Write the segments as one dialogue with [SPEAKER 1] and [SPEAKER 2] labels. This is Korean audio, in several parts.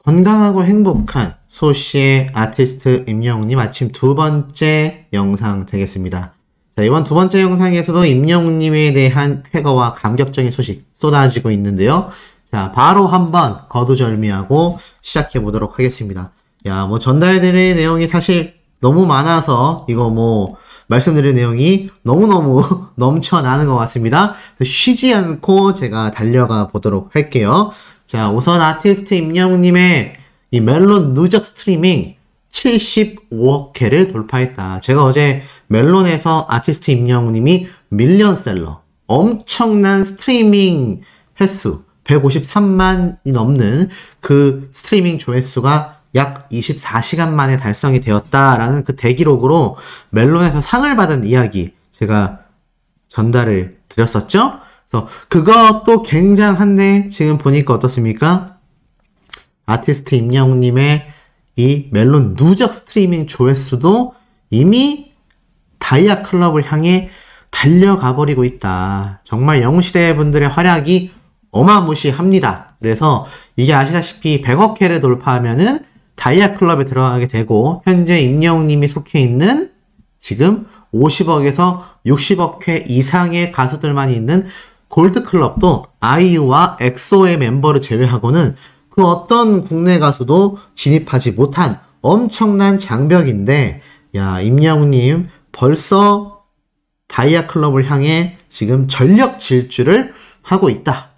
[SPEAKER 1] 건강하고 행복한 소시의 아티스트 임영웅님 아침 두 번째 영상 되겠습니다. 자, 이번 두 번째 영상에서도 임영웅님에 대한 쾌거와 감격적인 소식 쏟아지고 있는데요. 자, 바로 한번 거두절미하고 시작해 보도록 하겠습니다. 야, 전달드릴 내용이 사실 너무 많아서 이거 말씀드릴 내용이 너무너무 넘쳐나는 것 같습니다. 쉬지 않고 제가 달려가 보도록 할게요. 자, 우선 아티스트 임영웅님의 이 멜론 누적 스트리밍 75억 회를 돌파했다. 제가 어제 멜론에서 아티스트 임영웅님이 밀리언셀러, 엄청난 스트리밍 횟수 153만이 넘는 그 스트리밍 조회수가 약 24시간 만에 달성이 되었다라는 그 대기록으로 멜론에서 상을 받은 이야기 제가 전달을 드렸었죠? 그래서 그것도 굉장한데 지금 보니까 어떻습니까? 아티스트 임영웅님의 이 멜론 누적 스트리밍 조회수도 이미 다이아 클럽을 향해 달려가 버리고 있다. 정말 영웅시대 분들의 활약이 어마무시합니다. 그래서 이게 아시다시피 100억 회를 돌파하면은 다이아 클럽에 들어가게 되고, 현재 임영웅님이 속해 있는 지금 50억에서 60억 회 이상의 가수들만 있는 골드 클럽도 아이유와 엑소의 멤버를 제외하고는 그 어떤 국내 가수도 진입하지 못한 엄청난 장벽인데, 야, 임영웅님 벌써 다이아 클럽을 향해 지금 전력 질주를 하고 있다.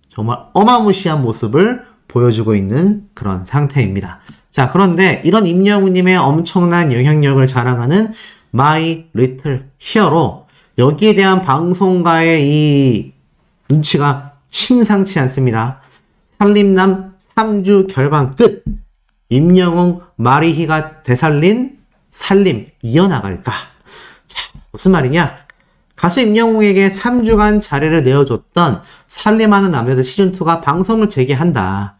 [SPEAKER 1] 정말 어마무시한 모습을 보여주고 있는 그런 상태입니다. 자, 그런데 이런 임영웅님의 엄청난 영향력을 자랑하는 마이 리틀 히어로, 여기에 대한 방송가의 이 눈치가 심상치 않습니다. 살림남 3주 결방 끝. 임영웅 마리희가 되살린 살림 이어나갈까? 자, 무슨 말이냐? 가수 임영웅에게 3주간 자리를 내어줬던 살림하는 남자들 시즌2가 방송을 재개한다.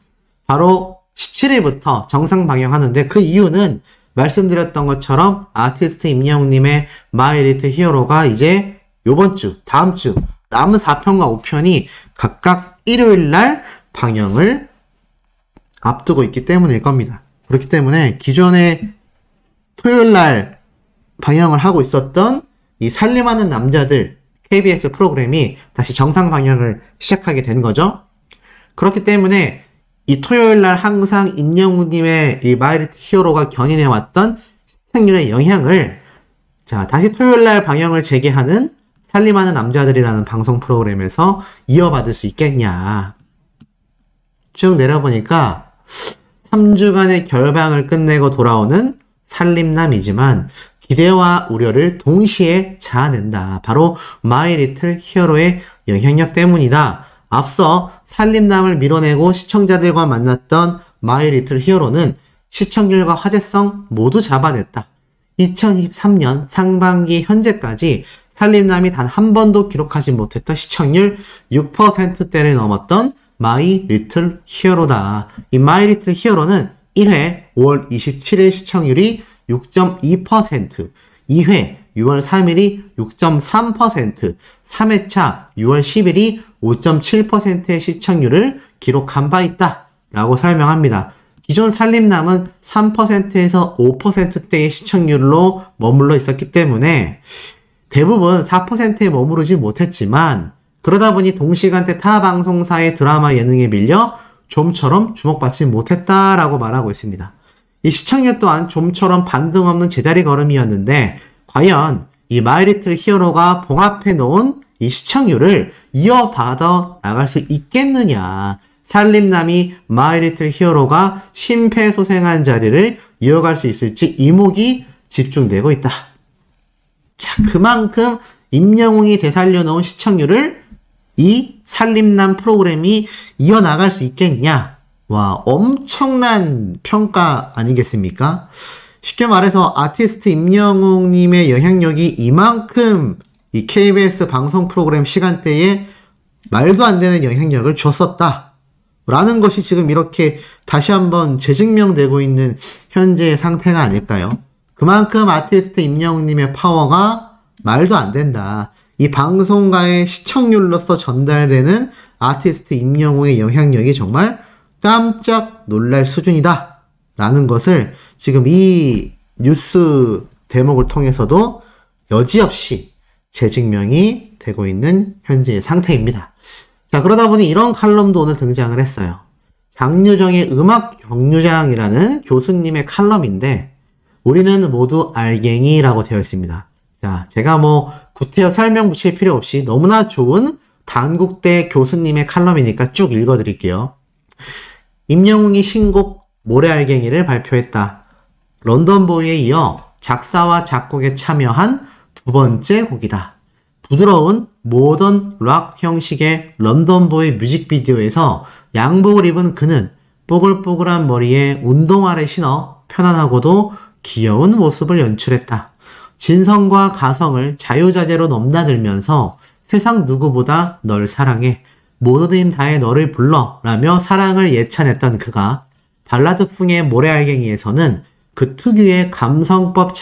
[SPEAKER 1] 바로 17일부터 정상 방영하는데, 그 이유는 말씀드렸던 것처럼 아티스트 임영웅님의 마이 리틀 히어로가 이제 요번 주, 다음 주 남은 4편과 5편이 각각 일요일날 방영을 앞두고 있기 때문일 겁니다. 그렇기 때문에 기존에 토요일날 방영을 하고 있었던 이 살림하는 남자들 KBS 프로그램이 다시 정상 방영을 시작하게 된 거죠. 그렇기 때문에 이 토요일날 항상 임영웅님의 이 마이 리틀 히어로가 견인해왔던 시청률의 영향을, 자, 다시 토요일날 방영을 재개하는 살림하는 남자들이라는 방송 프로그램에서 이어받을 수 있겠냐. 쭉 내려보니까 3주간의 결방을 끝내고 돌아오는 살림남이지만 기대와 우려를 동시에 자아낸다. 바로 마이 리틀 히어로의 영향력 때문이다. 앞서 살림남을 밀어내고 시청자들과 만났던 마이 리틀 히어로는 시청률과 화제성 모두 잡아냈다. 2023년 상반기 현재까지 살림남이 단 한 번도 기록하지 못했던 시청률 6%대를 넘었던 마이 리틀 히어로다. 이 마이 리틀 히어로는 1회 5월 27일 시청률이 6.2%, 2회 6월 3일이 6.3%, 3회차 6월 10일이 5.7%의 시청률을 기록한 바 있다 라고 설명합니다. 기존 살림남은 3%에서 5%대의 시청률로 머물러 있었기 때문에 대부분 4%에 머무르지 못했지만, 그러다 보니 동시간대 타 방송사의 드라마 예능에 밀려 좀처럼 주목받지 못했다라고 말하고 있습니다. 이 시청률 또한 좀처럼 반등 없는 제자리 걸음이었는데, 과연 이 마이 리틀 히어로가 봉합해 놓은 이 시청률을 이어받아 나갈 수 있겠느냐. 살림남이 마이 리틀 히어로가 심폐소생한 자리를 이어갈 수 있을지 이목이 집중되고 있다. 자, 그만큼 임영웅이 되살려 놓은 시청률을 이 살림남 프로그램이 이어나갈 수 있겠냐. 와, 엄청난 평가 아니겠습니까? 쉽게 말해서 아티스트 임영웅님의 영향력이 이만큼 이 KBS 방송 프로그램 시간대에 말도 안 되는 영향력을 줬었다 라는 것이 지금 이렇게 다시 한번 재증명되고 있는 현재의 상태가 아닐까요? 그만큼 아티스트 임영웅님의 파워가 말도 안 된다. 이 방송가의 시청률로서 전달되는 아티스트 임영웅의 영향력이 정말 깜짝 놀랄 수준이다 라는 것을 지금 이 뉴스 대목을 통해서도 여지없이 재증명이 되고 있는 현재의 상태입니다. 자, 그러다 보니 이런 칼럼도 오늘 등장을 했어요. 장유정의 음악 경유장이라는 교수님의 칼럼인데 우리는 모두 알갱이라고 되어 있습니다. 자, 제가 구태여 설명 붙일 필요 없이 너무나 좋은 단국대 교수님의 칼럼이니까 쭉 읽어드릴게요. 임영웅이 신곡 모래알갱이를 발표했다. 런던보이에 이어 작사와 작곡에 참여한 두 번째 곡이다. 부드러운 모던 락 형식의 런던보이 뮤직비디오에서 양복을 입은 그는 뽀글뽀글한 머리에 운동화를 신어 편안하고도 귀여운 모습을 연출했다. 진성과 가성을 자유자재로 넘나들면서 세상 누구보다 널 사랑해, 모든 힘 다해 너를 불러 라며 사랑을 예찬했던 그가 발라드풍의 모래알갱이에서는 그 특유의 감성적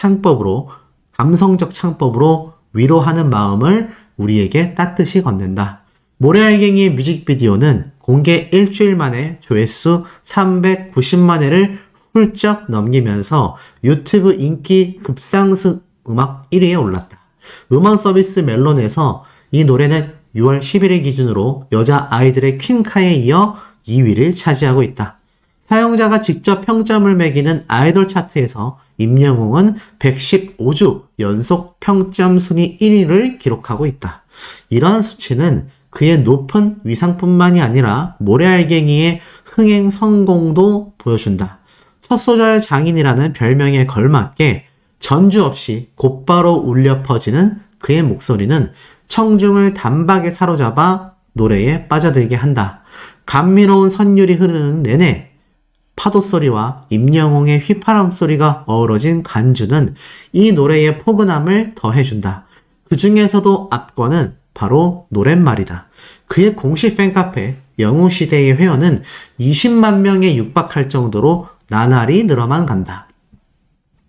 [SPEAKER 1] 창법으로 위로하는 마음을 우리에게 따뜻이 건넨다. 모래알갱이의 뮤직비디오는 공개 일주일 만에 조회수 390만 회를 훌쩍 넘기면서 유튜브 인기 급상승 음악 1위에 올랐다. 음원 서비스 멜론에서 이 노래는 6월 11일 기준으로 여자 아이들의 퀸카에 이어 2위를 차지하고 있다. 사용자가 직접 평점을 매기는 아이돌 차트에서 임영웅은 115주 연속 평점 순위 1위를 기록하고 있다. 이러한 수치는 그의 높은 위상뿐만이 아니라 모래알갱이의 흥행 성공도 보여준다. 첫 소절 장인이라는 별명에 걸맞게 전주 없이 곧바로 울려 퍼지는 그의 목소리는 청중을 단박에 사로잡아 노래에 빠져들게 한다. 감미로운 선율이 흐르는 내내 파도 소리와 임영웅의 휘파람 소리가 어우러진 간주는 이 노래의 포근함을 더해준다. 그 중에서도 압권은 바로 노랫말이다. 그의 공식 팬카페 영웅시대의 회원은 20만 명에 육박할 정도로 나날이 늘어만 간다.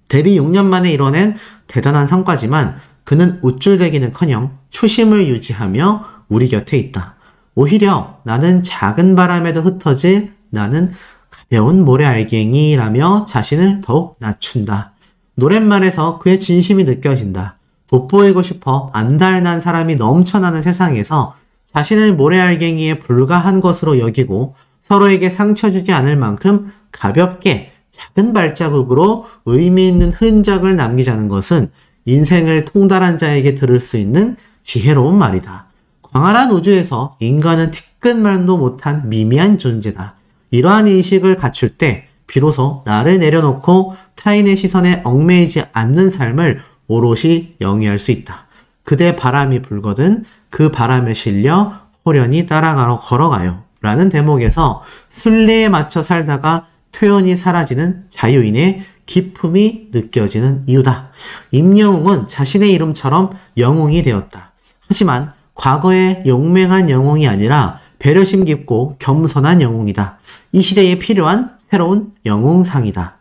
[SPEAKER 1] 데뷔 6년 만에 이뤄낸 대단한 성과지만 그는 우쭐대기는커녕 초심을 유지하며 우리 곁에 있다. 오히려 나는 작은 바람에도 흩어질 나는 가벼운 모래알갱이라며 자신을 더욱 낮춘다. 노랫말에서 그의 진심이 느껴진다. 돋보이고 싶어 안달난 사람이 넘쳐나는 세상에서 자신을 모래알갱이에 불과한 것으로 여기고 서로에게 상처 주지 않을 만큼 가볍게 작은 발자국으로 의미 있는 흔적을 남기자는 것은 인생을 통달한 자에게 들을 수 있는 지혜로운 말이다. 광활한 우주에서 인간은 티끌만도 못한 미미한 존재다. 이러한 인식을 갖출 때 비로소 나를 내려놓고 타인의 시선에 얽매이지 않는 삶을 오롯이 영위할 수 있다. 그대 바람이 불거든 그 바람에 실려 호련히 따라가러 걸어가요. 라는 대목에서 순리에 맞춰 살다가 표현이 사라지는 자유인의 기품이 느껴지는 이유다. 임영웅은 자신의 이름처럼 영웅이 되었다. 하지만 과거의 용맹한 영웅이 아니라 배려심 깊고 겸손한 영웅이다. 이 시대에 필요한 새로운 영웅상이다.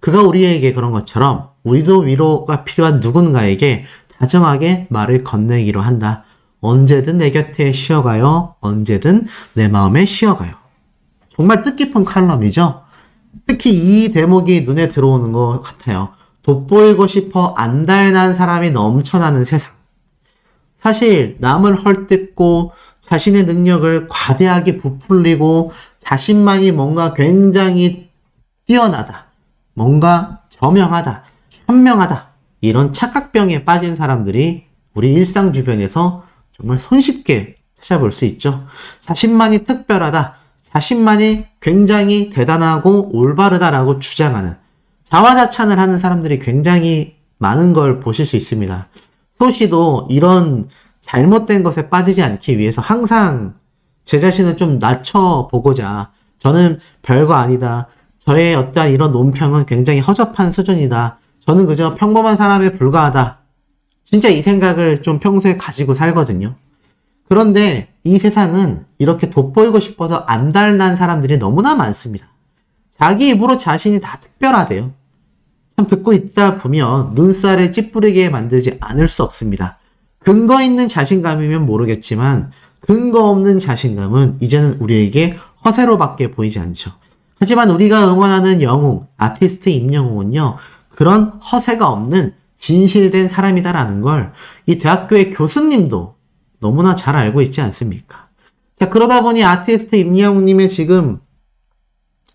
[SPEAKER 1] 그가 우리에게 그런 것처럼 우리도 위로가 필요한 누군가에게 다정하게 말을 건네기로 한다. 언제든 내 곁에 쉬어가요. 언제든 내 마음에 쉬어가요. 정말 뜻깊은 칼럼이죠. 특히 이 대목이 눈에 들어오는 것 같아요. 돋보이고 싶어 안달난 사람이 넘쳐나는 세상. 사실 남을 헐뜯고 자신의 능력을 과대하게 부풀리고 자신만이 뭔가 굉장히 뛰어나다, 뭔가 저명하다, 현명하다 이런 착각병에 빠진 사람들이 우리 일상 주변에서 정말 손쉽게 찾아볼 수 있죠. 자신만이 특별하다, 자신만이 굉장히 대단하고 올바르다라고 주장하는 자화자찬을 하는 사람들이 굉장히 많은 걸 보실 수 있습니다. 소시도 이런 잘못된 것에 빠지지 않기 위해서 항상 제 자신을 좀 낮춰보고자 저는 별거 아니다. 저의 어떠한 이런 논평은 굉장히 허접한 수준이다. 저는 그저 평범한 사람에 불과하다. 진짜 이 생각을 좀 평소에 가지고 살거든요. 그런데 이 세상은 이렇게 돋보이고 싶어서 안달난 사람들이 너무나 많습니다. 자기 입으로 자신이 다 특별하대요. 참 듣고 있다 보면 눈살을 찌푸리게 만들지 않을 수 없습니다. 근거 있는 자신감이면 모르겠지만 근거 없는 자신감은 이제는 우리에게 허세로밖에 보이지 않죠. 하지만 우리가 응원하는 영웅, 아티스트 임영웅은요, 그런 허세가 없는 진실된 사람이다라는 걸 이 대학교의 교수님도 너무나 잘 알고 있지 않습니까? 자, 그러다 보니 아티스트 임영웅님의 지금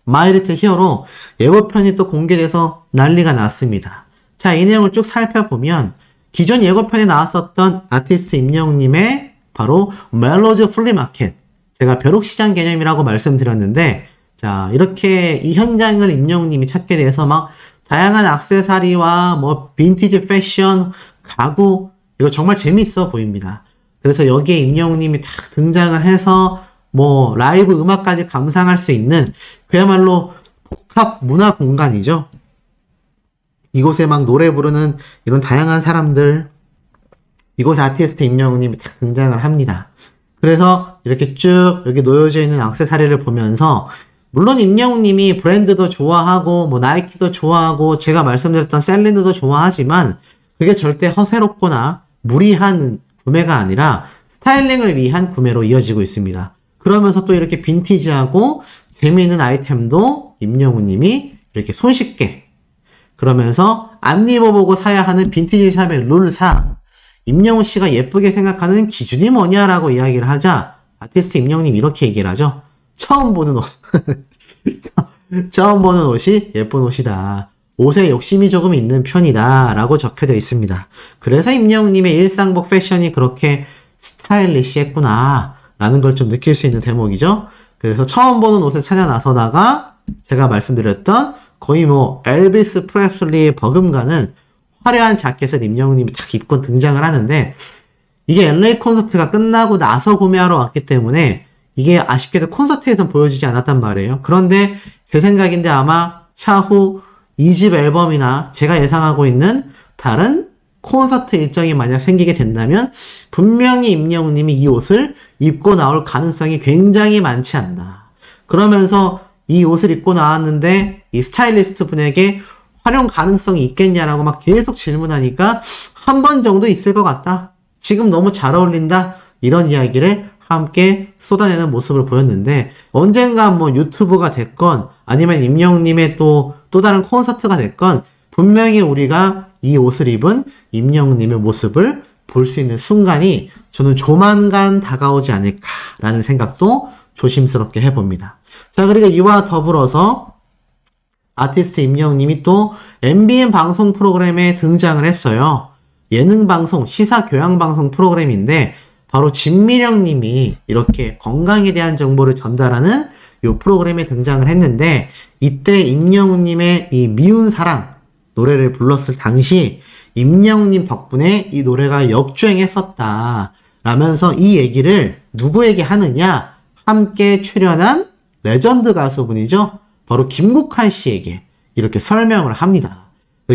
[SPEAKER 1] 마이리틀 히어로 예고편이 또 공개돼서 난리가 났습니다. 자, 이 내용을 쭉 살펴보면 기존 예고편에 나왔었던 아티스트 임영웅님의 바로 멜로즈 플리마켓, 제가 벼룩시장 개념이라고 말씀드렸는데, 자, 이렇게 이 현장을 임영웅님이 찾게 돼서 막 다양한 액세서리와 뭐 빈티지 패션, 가구, 이거 정말 재밌어 보입니다. 그래서 여기에 임영웅님이 딱 등장을 해서 뭐 라이브 음악까지 감상할 수 있는 그야말로 복합 문화 공간이죠. 이곳에 막 노래 부르는 이런 다양한 사람들, 이곳에 아티스트 임영웅님이 딱 등장을 합니다. 그래서 이렇게 쭉 여기 놓여져 있는 액세서리를 보면서 물론 임영웅님이 브랜드도 좋아하고 뭐 나이키도 좋아하고 제가 말씀드렸던 셀린느도 좋아하지만 그게 절대 허세롭거나 무리한 구매가 아니라 스타일링을 위한 구매로 이어지고 있습니다. 그러면서 또 이렇게 빈티지하고 재미있는 아이템도 임영웅님이 이렇게 손쉽게, 그러면서 안 입어보고 사야 하는 빈티지 샵의 룰상, 임영웅 씨가 예쁘게 생각하는 기준이 뭐냐라고 이야기를 하자 아티스트 임영웅님 이렇게 얘기를 하죠. 처음 보는 옷. 처음 보는 옷이 예쁜 옷이다. 옷에 욕심이 조금 있는 편이다. 라고 적혀져 있습니다. 그래서 임영웅님의 일상복 패션이 그렇게 스타일리시했구나. 라는 걸 좀 느낄 수 있는 대목이죠. 그래서 처음 보는 옷을 찾아 나서다가 제가 말씀드렸던 거의 뭐 엘비스 프레슬리의 버금가는 화려한 자켓을 임영웅님이 딱 입고 등장을 하는데, 이게 LA 콘서트가 끝나고 나서 구매하러 왔기 때문에 이게 아쉽게도 콘서트에선 보여지지 않았단 말이에요. 그런데 제 생각인데 아마 차후 2집 앨범이나 제가 예상하고 있는 다른 콘서트 일정이 만약 생기게 된다면 분명히 임영웅님이 이 옷을 입고 나올 가능성이 굉장히 많지 않나. 그러면서 이 옷을 입고 나왔는데 이 스타일리스트 분에게 활용 가능성이 있겠냐라고 막 계속 질문하니까 한 번 정도 있을 것 같다. 지금 너무 잘 어울린다. 이런 이야기를 함께 쏟아내는 모습을 보였는데, 언젠가 뭐 유튜브가 됐건 아니면 임영웅님의 또 다른 콘서트가 됐건 분명히 우리가 이 옷을 입은 임영웅님의 모습을 볼 수 있는 순간이 저는 조만간 다가오지 않을까라는 생각도 조심스럽게 해봅니다. 자, 그리고 이와 더불어서 아티스트 임영웅님이 또 MBN 방송 프로그램에 등장을 했어요. 예능방송, 시사교양방송 프로그램인데 바로 진미령님이 이렇게 건강에 대한 정보를 전달하는 이 프로그램에 등장을 했는데, 이때 임영웅님의 이 미운 사랑 노래를 불렀을 당시 임영웅님 덕분에 이 노래가 역주행했었다 라면서 이 얘기를 누구에게 하느냐, 함께 출연한 레전드 가수분이죠. 바로 김국환 씨에게 이렇게 설명을 합니다.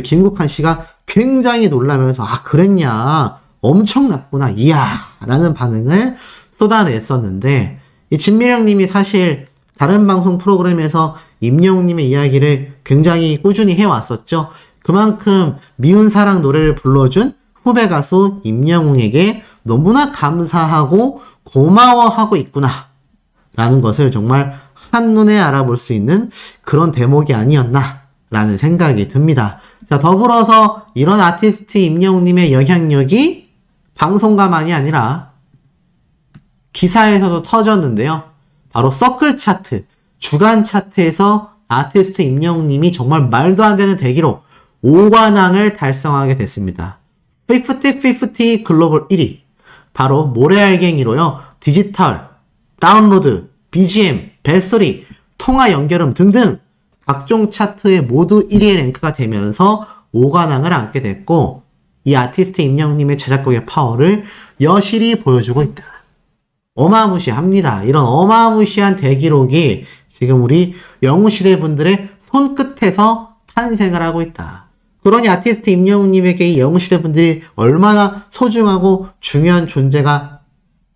[SPEAKER 1] 김국환 씨가 굉장히 놀라면서 아 그랬냐, 엄청났구나, 이야 라는 반응을 쏟아냈었는데, 이 진미령님이 사실 다른 방송 프로그램에서 임영웅님의 이야기를 굉장히 꾸준히 해왔었죠. 그만큼 미운 사랑 노래를 불러준 후배 가수 임영웅에게 너무나 감사하고 고마워하고 있구나 라는 것을 정말 한눈에 알아볼 수 있는 그런 대목이 아니었나 라는 생각이 듭니다. 자, 더불어서 이런 아티스트 임영웅님의 영향력이 방송가만이 아니라 기사에서도 터졌는데요. 바로 서클 차트, 주간 차트에서 아티스트 임영웅님이 정말 말도 안 되는 대기로 5관왕을 달성하게 됐습니다. 50-50 글로벌 1위. 바로 모래알갱이로요. 디지털, 다운로드, BGM, 벨소리, 통화 연결음 등등 각종 차트에 모두 1위에 랭크가 되면서 5관왕을 안게 됐고, 이 아티스트 임영웅님의 제작곡의 파워를 여실히 보여주고 있다. 어마무시합니다. 이런 어마무시한 대기록이 지금 우리 영웅시대 분들의 손끝에서 탄생을 하고 있다. 그러니 아티스트 임영웅님에게 이 영웅시대 분들이 얼마나 소중하고 중요한 존재가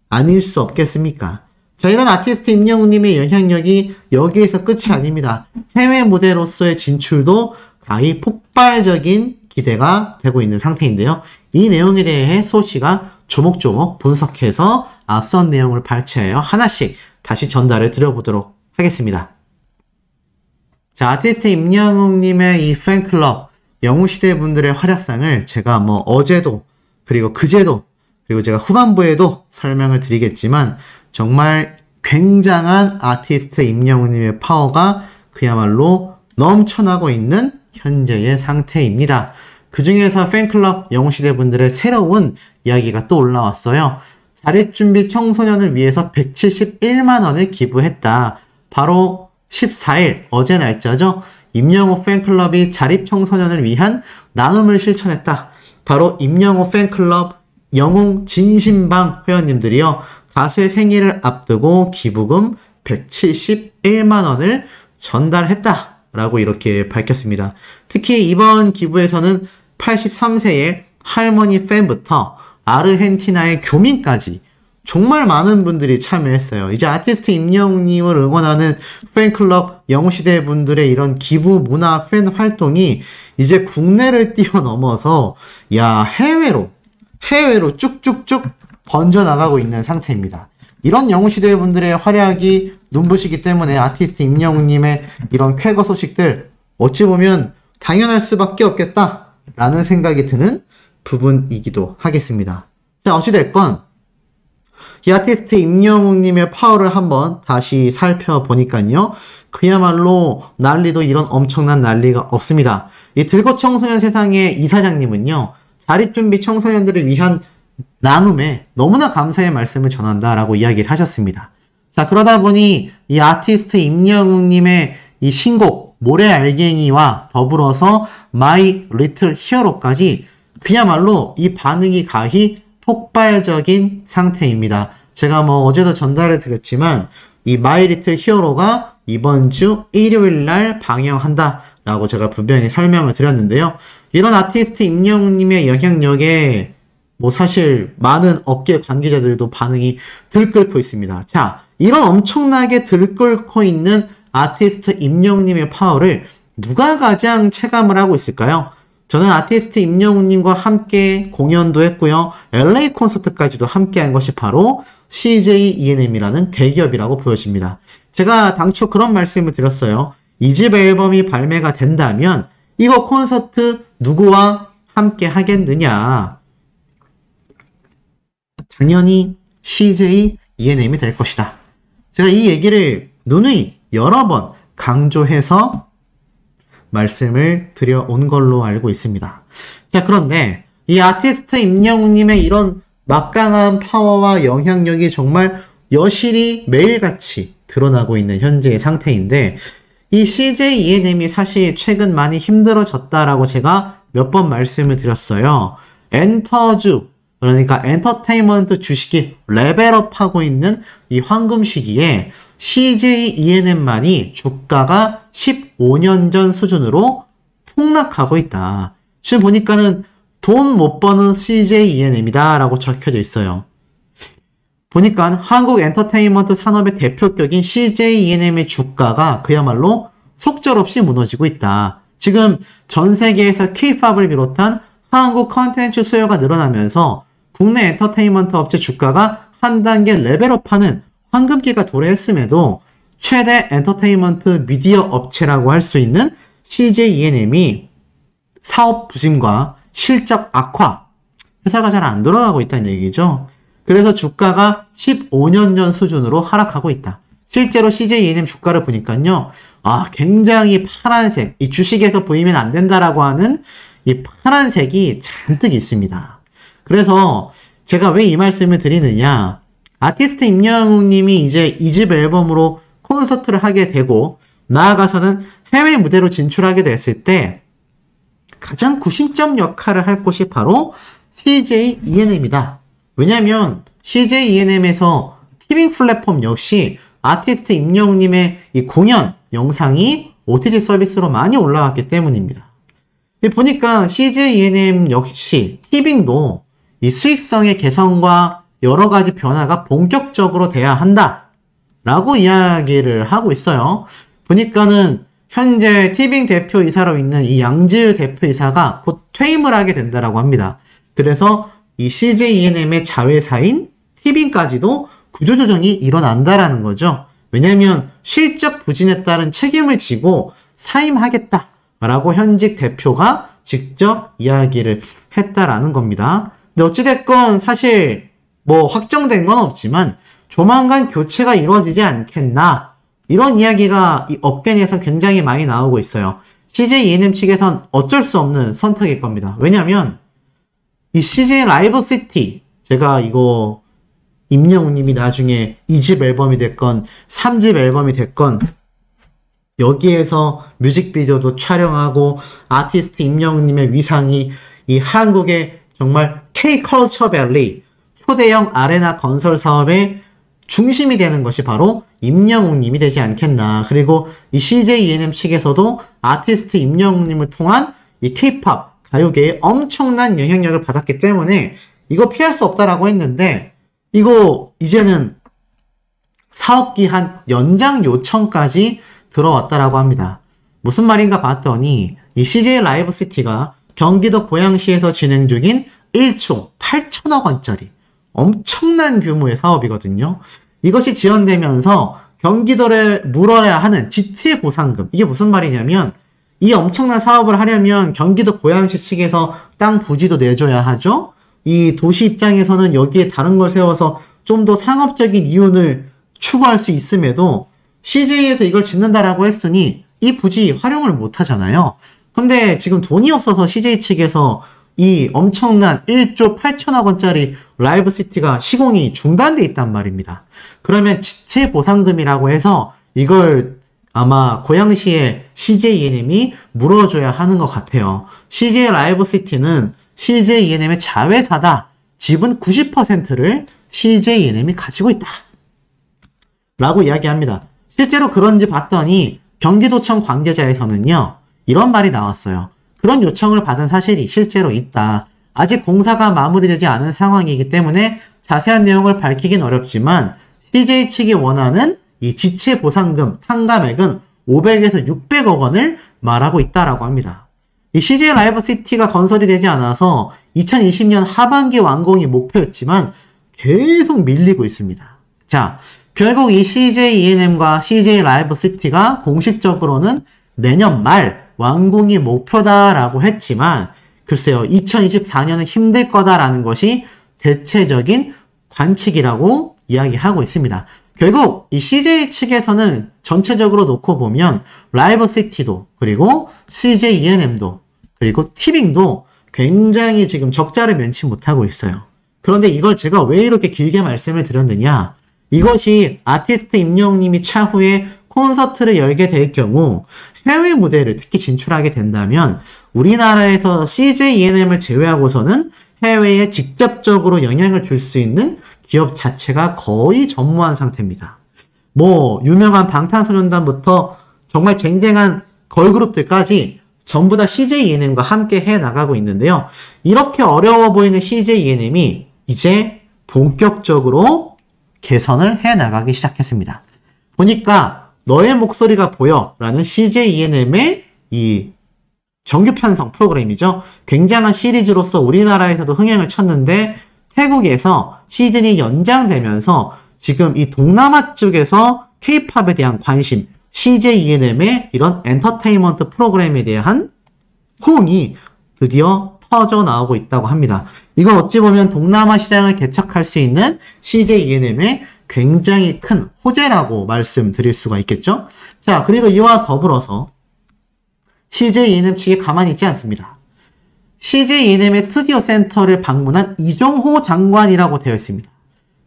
[SPEAKER 1] 아닐 수 없겠습니까? 자, 이런 아티스트 임영웅님의 영향력이 여기에서 끝이 아닙니다. 해외 무대로서의 진출도 가히 폭발적인 기대가 되고 있는 상태인데요. 이 내용에 대해 소씨가 조목조목 분석해서 앞선 내용을 발췌하여 하나씩 다시 전달을 드려보도록 하겠습니다. 자, 아티스트 임영웅님의 이 팬클럽, 영웅시대 분들의 활약상을 제가 뭐 어제도, 그리고 그제도, 그리고 제가 후반부에도 설명을 드리겠지만, 정말 굉장한 아티스트 임영웅님의 파워가 그야말로 넘쳐나고 있는 현재의 상태입니다. 그 중에서 팬클럽 영웅시대 분들의 새로운 이야기가 또 올라왔어요. 자립준비 청소년을 위해서 171만원을 기부했다. 바로 14일, 어제 날짜죠. 임영웅 팬클럽이 자립청소년을 위한 나눔을 실천했다. 바로 임영웅 팬클럽 영웅 진심방 회원님들이요. 가수의 생일을 앞두고 기부금 171만원을 전달했다. 라고 이렇게 밝혔습니다. 특히 이번 기부에서는 83세의 할머니 팬부터 아르헨티나의 교민까지 정말 많은 분들이 참여했어요. 이제 아티스트 임영웅님을 응원하는 팬클럽 영웅시대 분들의 이런 기부 문화 팬 활동이 이제 국내를 뛰어넘어서 해외로 쭉쭉쭉 번져나가고 있는 상태입니다. 이런 영웅시대 분들의 활약이 눈부시기 때문에 아티스트 임영웅님의 이런 쾌거 소식들 어찌 보면 당연할 수밖에 없겠다라는 생각이 드는 부분이기도 하겠습니다. 자, 어찌됐건 이 아티스트 임영웅님의 파워를 한번 다시 살펴보니까요. 그야말로 난리도 이런 엄청난 난리가 없습니다. 이 들꽃 청소년 세상의 이사장님은요. 자립준비 청소년들을 위한 나눔에 너무나 감사의 말씀을 전한다라고 이야기를 하셨습니다. 자, 그러다 보니 이 아티스트 임영웅님의 이 신곡 모래알갱이와 더불어서 마이 리틀 히어로까지 그야말로 이 반응이 가히 폭발적인 상태입니다. 제가 뭐 어제도 전달해 드렸지만 이 마이 리틀 히어로가 이번 주 일요일날 방영한다 라고 제가 분명히 설명을 드렸는데요. 이런 아티스트 임영웅님의 영향력에 뭐 사실 많은 업계 관계자들도 반응이 들끓고 있습니다. 자, 이런 엄청나게 들끓고 있는 아티스트 임영웅님의 파워를 누가 가장 체감을 하고 있을까요? 저는 아티스트 임영웅님과 함께 공연도 했고요. LA 콘서트까지도 함께 한 것이 바로 CJ ENM이라는 대기업이라고 보여집니다. 제가 당초 그런 말씀을 드렸어요. 2집 앨범이 발매가 된다면 이거 콘서트 누구와 함께 하겠느냐? 당연히 CJ ENM이 될 것이다. 제가 이 얘기를 누누이 여러 번 강조해서 말씀을 드려온 걸로 알고 있습니다. 자, 그런데 이 아티스트 임영웅님의 이런 막강한 파워와 영향력이 정말 여실히 매일같이 드러나고 있는 현재의 상태인데 이 CJ ENM이 사실 최근 많이 힘들어졌다라고 제가 몇 번 말씀을 드렸어요. 엔터주, 그러니까 엔터테인먼트 주식이 레벨업하고 있는 이 황금 시기에 CJ ENM만이 주가가 15년 전 수준으로 폭락하고 있다. 지금 보니까는 돈 못 버는 CJ ENM이다 라고 적혀져 있어요. 보니까 한국 엔터테인먼트 산업의 대표격인 CJ ENM의 주가가 그야말로 속절없이 무너지고 있다. 지금 전 세계에서 K-팝을 비롯한 한국 컨텐츠 수요가 늘어나면서 국내 엔터테인먼트 업체 주가가 한 단계 레벨업하는 황금기가 도래했음에도 최대 엔터테인먼트 미디어 업체라고 할 수 있는 CJ ENM이 사업 부진과 실적 악화, 회사가 잘 안 돌아가고 있다는 얘기죠. 그래서 주가가 15년 전 수준으로 하락하고 있다. 실제로 CJ ENM 주가를 보니까요. 굉장히 파란색, 이 주식에서 보이면 안 된다라고 하는 이 파란색이 잔뜩 있습니다. 그래서 제가 왜 이 말씀을 드리느냐. 아티스트 임영웅님이 이제 2집 앨범으로 콘서트를 하게 되고 나아가서는 해외 무대로 진출하게 됐을 때 가장 구심점 역할을 할 곳이 바로 CJ ENM이다. 왜냐면 CJ ENM에서 티빙 플랫폼 역시 아티스트 임영웅님의 이 공연 영상이 OTT 서비스로 많이 올라왔기 때문입니다. 보니까 CJ ENM 역시 티빙도 이 수익성의 개선과 여러 가지 변화가 본격적으로 돼야 한다 라고 이야기를 하고 있어요. 보니까는 현재 티빙 대표이사로 있는 이 양지율 대표이사가 곧 퇴임을 하게 된다라고 합니다. 그래서 이 CJ ENM의 자회사인 티빙까지도 구조조정이 일어난다라는 거죠. 왜냐하면 실적 부진에 따른 책임을 지고 사임하겠다라고 현직 대표가 직접 이야기를 했다라는 겁니다. 근데 어찌됐건 사실 뭐 확정된 건 없지만 조만간 교체가 이루어지지 않겠나 이런 이야기가 이 업계 내에서 굉장히 많이 나오고 있어요. CJ E&M 측에선 어쩔 수 없는 선택일 겁니다. 왜냐하면 이 CJ 라이브 시티 제가 이거 임영웅님이 나중에 2집 앨범이 됐건 3집 앨범이 됐건 여기에서 뮤직비디오도 촬영하고 아티스트 임영웅님의 위상이 이 한국의 정말 K-컬처 밸리 초대형 아레나 건설 사업의 중심이 되는 것이 바로 임영웅님이 되지 않겠나. 그리고 이 CJ E&M 측에서도 아티스트 임영웅님을 통한 이 K-팝 가요계에 엄청난 영향력을 받았기 때문에 이거 피할 수 없다라고 했는데 이거 이제는 사업 기한 연장 요청까지 들어왔다라고 합니다. 무슨 말인가 봤더니 이 CJ 라이브 시티가 경기도 고양시에서 진행 중인 1조 8천억 원짜리 엄청난 규모의 사업이거든요. 이것이 지연되면서 경기도를 물어야 하는 지체 보상금. 이게 무슨 말이냐면 이 엄청난 사업을 하려면 경기도 고양시 측에서 땅 부지도 내줘야 하죠. 이 도시 입장에서는 여기에 다른 걸 세워서 좀 더 상업적인 이윤을 추구할 수 있음에도 CJ에서 이걸 짓는다라고 했으니 이 부지 활용을 못 하잖아요. 근데 지금 돈이 없어서 CJ 측에서 이 엄청난 1조 8천억 원짜리 라이브 시티가 시공이 중단돼 있단 말입니다. 그러면 지체 보상금이라고 해서 이걸 아마 고양시의 CJ E&M이 물어줘야 하는 것 같아요. CJ 라이브 시티는 CJ E&M의 자회사다. 지분 90%를 CJ E&M이 가지고 있다. 라고 이야기합니다. 실제로 그런지 봤더니 경기도청 관계자에서는요. 이런 말이 나왔어요. 그런 요청을 받은 사실이 실제로 있다. 아직 공사가 마무리되지 않은 상황이기 때문에 자세한 내용을 밝히긴 어렵지만 CJ 측이 원하는 이 지체 보상금 탕감액은 500에서 600억 원을 말하고 있다라고 합니다. 이 CJ 라이브 시티가 건설이 되지 않아서 2020년 하반기 완공이 목표였지만 계속 밀리고 있습니다. 자, 결국 이 CJ E&M과 CJ 라이브 시티가 공식적으로는 내년 말 완공이 목표다라고 했지만 글쎄요, 2024년은 힘들 거다라는 것이 대체적인 관측이라고 이야기하고 있습니다. 결국 이 CJ 측에서는 전체적으로 놓고 보면 라이브 시티도 그리고 CJ E&M도 그리고 티빙도 굉장히 지금 적자를 면치 못하고 있어요. 그런데 이걸 제가 왜 이렇게 길게 말씀을 드렸느냐? 이것이 아티스트 임영웅님이 차후에 콘서트를 열게 될 경우 해외 무대를 특히 진출하게 된다면 우리나라에서 CJ E&M을 제외하고서는 해외에 직접적으로 영향을 줄 수 있는 기업 자체가 거의 전무한 상태입니다. 뭐 유명한 방탄소년단부터 정말 쟁쟁한 걸그룹들까지 전부 다 CJ E&M과 함께 해나가고 있는데요. 이렇게 어려워 보이는 CJ E&M이 이제 본격적으로 개선을 해나가기 시작했습니다. 보니까 너의 목소리가 보여 라는 CJ E&M의 이 정규 편성 프로그램이죠. 굉장한 시리즈로서 우리나라에서도 흥행을 쳤는데 태국에서 시즌이 연장되면서 지금 이 동남아 쪽에서 K-팝에 대한 관심, CJ E&M의 이런 엔터테인먼트 프로그램에 대한 호응이 드디어 터져 나오고 있다고 합니다. 이건 어찌 보면 동남아 시장을 개척할 수 있는 CJ E&M의 굉장히 큰 호재라고 말씀드릴 수가 있겠죠. 자, 그리고 이와 더불어서 CJ E&M 측이 가만히 있지 않습니다. CJ E&M의 스튜디오 센터를 방문한 이종호 장관이라고 되어 있습니다.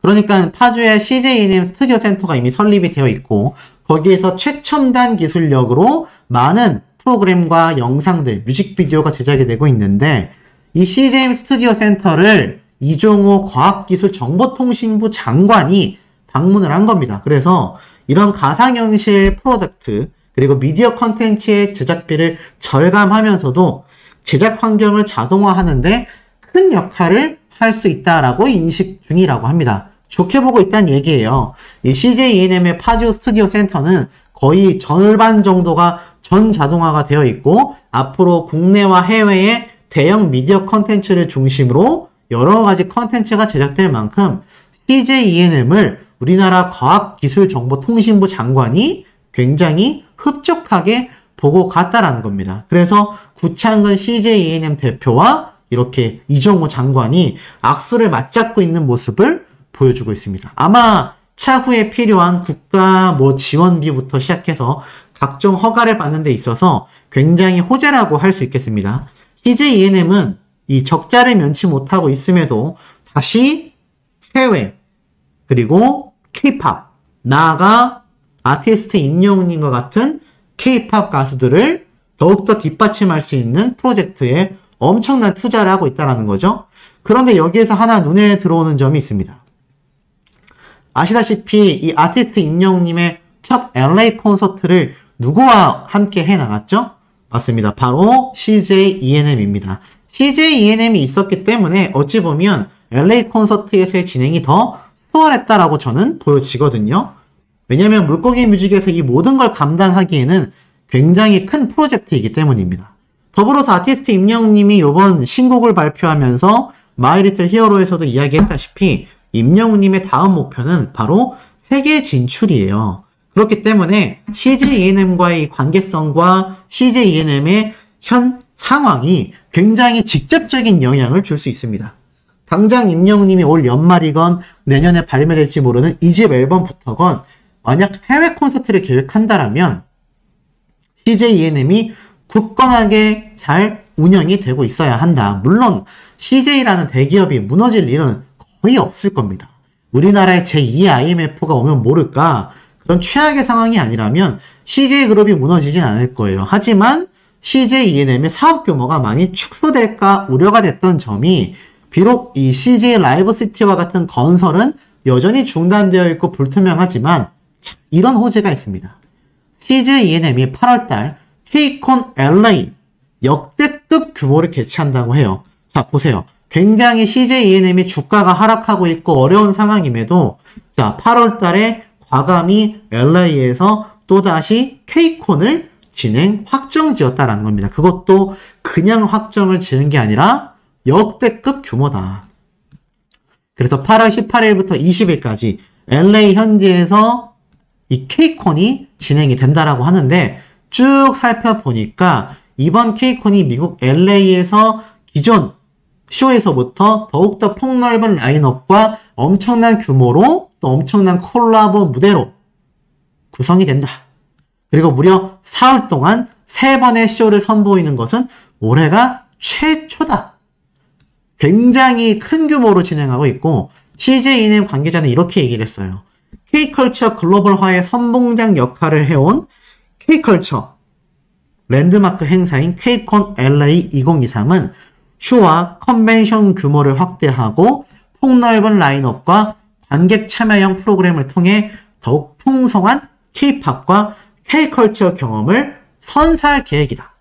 [SPEAKER 1] 그러니까 파주에 CJ E&M 스튜디오 센터가 이미 설립이 되어 있고 거기에서 최첨단 기술력으로 많은 프로그램과 영상들, 뮤직비디오가 제작이 되고 있는데 이 CJ 스튜디오 센터를 이종호 과학기술정보통신부 장관이 방문을 한 겁니다. 그래서 이런 가상현실 프로덕트 그리고 미디어 컨텐츠의 제작비를 절감하면서도 제작 환경을 자동화하는데 큰 역할을 할 수 있다라고 인식 중이라고 합니다. 좋게 보고 있다는 얘기예요. 이 CJ E&M의 파주 스튜디오 센터는 거의 절반 정도가 전 자동화가 되어 있고 앞으로 국내와 해외의 대형 미디어 컨텐츠를 중심으로 여러 가지 컨텐츠가 제작될 만큼 CJ E&M을 우리나라 과학기술정보통신부 장관이 굉장히 흡족하게 보고 갔다라는 겁니다. 그래서 구창근 CJ E&M 대표와 이렇게 이종호 장관이 악수를 맞잡고 있는 모습을 보여주고 있습니다. 아마 차후에 필요한 국가 지원비부터 시작해서 각종 허가를 받는 데 있어서 굉장히 호재라고 할 수 있겠습니다. CJ E&M은 이 적자를 면치 못하고 있음에도 다시 해외 그리고 K-팝 나아가 아티스트 임영웅님과 같은 K-팝 가수들을 더욱더 뒷받침할 수 있는 프로젝트에 엄청난 투자를 하고 있다는 거죠. 그런데 여기에서 하나 눈에 들어오는 점이 있습니다. 아시다시피 이 아티스트 임영웅님의 첫 LA 콘서트를 누구와 함께 해나갔죠? 맞습니다. 바로 CJ E&M입니다. CJ E&M이 있었기 때문에 어찌 보면 LA 콘서트에서의 진행이 더 수월했다라고 저는 보여지거든요. 왜냐하면 물고기 뮤직에서 이 모든 걸 감당하기에는 굉장히 큰 프로젝트이기 때문입니다. 더불어서 아티스트 임영웅님이 이번 신곡을 발표하면서 마이 리틀 히어로에서도 이야기했다시피 임영웅님의 다음 목표는 바로 세계 진출이에요. 그렇기 때문에 CJ E&M과의 관계성과 CJ E&M의 현 상황이 굉장히 직접적인 영향을 줄 수 있습니다. 당장 임영웅님이 올 연말이건 내년에 발매될지 모르는 2집 앨범부터건 만약 해외 콘서트를 계획한다라면 CJ E&M이 굳건하게 잘 운영이 되고 있어야 한다. 물론 CJ라는 대기업이 무너질 일은 거의 없을 겁니다. 우리나라에 제2의 IMF가 오면 모를까 그런 최악의 상황이 아니라면 CJ그룹이 무너지진 않을 거예요. 하지만 CJ E&M의 사업 규모가 많이 축소될까 우려가 됐던 점이 비록 이 CJ 라이브시티와 같은 건설은 여전히 중단되어 있고 불투명하지만 이런 호재가 있습니다. CJ E&M이 8월달 K-콘 LA 역대급 규모를 개최한다고 해요. 자, 보세요. 굉장히 CJ E&M이 주가가 하락하고 있고 어려운 상황임에도 자, 8월달에 과감히 LA에서 또다시 K-콘을 진행 확정지었다라는 겁니다. 그것도 그냥 확정을 지은 게 아니라 역대급 규모다. 그래서 8월 18일부터 20일까지 LA 현지에서 이 K-콘이 진행이 된다라고 하는데 쭉 살펴보니까 이번 K-콘이 미국 LA에서 기존 쇼에서부터 더욱더 폭넓은 라인업과 엄청난 규모로 또 엄청난 콜라보 무대로 구성이 된다. 그리고 무려 4월 동안 3번의 쇼를 선보이는 것은 올해가 최초다. 굉장히 큰 규모로 진행하고 있고 CJ E&M 관계자는 이렇게 얘기를 했어요. K컬처 글로벌화의 선봉장 역할을 해온 K컬처 랜드마크 행사인 K-콘 LA 2023은 쇼와 컨벤션 규모를 확대하고 폭넓은 라인업과 관객 참여형 프로그램을 통해 더욱 풍성한 K-팝과 K-컬처 경험을 선사할 계획이다.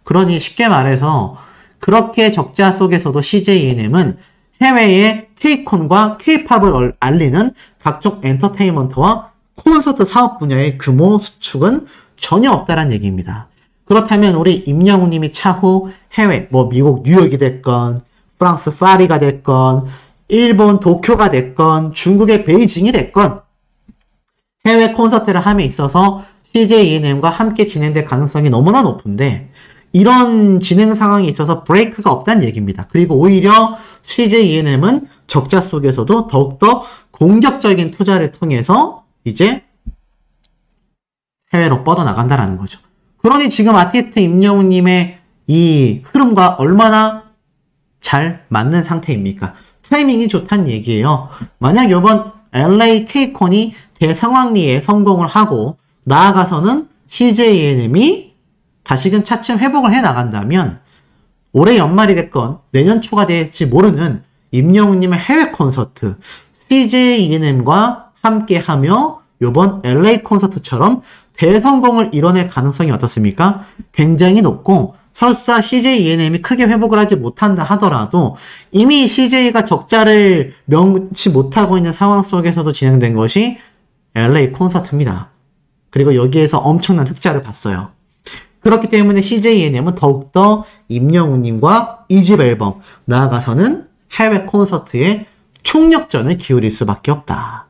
[SPEAKER 1] 그러니 쉽게 말해서 그렇게 적자 속에서도 CJ E&M은 해외의 K-콘과 K-팝을 알리는 각종 엔터테인먼트와 콘서트 사업 분야의 규모 수축은 전혀 없다는 얘기입니다. 그렇다면 우리 임영웅님이 차후 해외, 미국 뉴욕이 됐건, 프랑스 파리가 됐건, 일본 도쿄가 됐건, 중국의 베이징이 됐건, 해외 콘서트를 함에 있어서 CJ E&M과 함께 진행될 가능성이 너무나 높은데, 이런 진행 상황에 있어서 브레이크가 없다는 얘기입니다. 그리고 오히려 CJ E&M은 적자 속에서도 더욱더 공격적인 투자를 통해서 이제 해외로 뻗어나간다라는 거죠. 그러니 지금 아티스트 임영웅님의 이 흐름과 얼마나 잘 맞는 상태입니까? 타이밍이 좋다는 얘기예요. 만약 이번 LA K-콘이 대상황리에 성공을 하고 나아가서는 CJ E&M이 다시금 차츰 회복을 해나간다면 올해 연말이 됐건 내년 초가 될지 모르는 임영웅님의 해외 콘서트 CJ E&M과 함께하며 이번 LA 콘서트처럼 대성공을 이뤄낼 가능성이 어떻습니까? 굉장히 높고 설사 CJ E&M이 크게 회복을 하지 못한다 하더라도 이미 CJ가 적자를 면치 못하고 있는 상황 속에서도 진행된 것이 LA 콘서트입니다. 그리고 여기에서 엄청난 흑자를 봤어요. 그렇기 때문에 CJ E&M은 더욱더 임영웅님과 2집 앨범 나아가서는 해외 콘서트에 총력전을 기울일 수밖에 없다.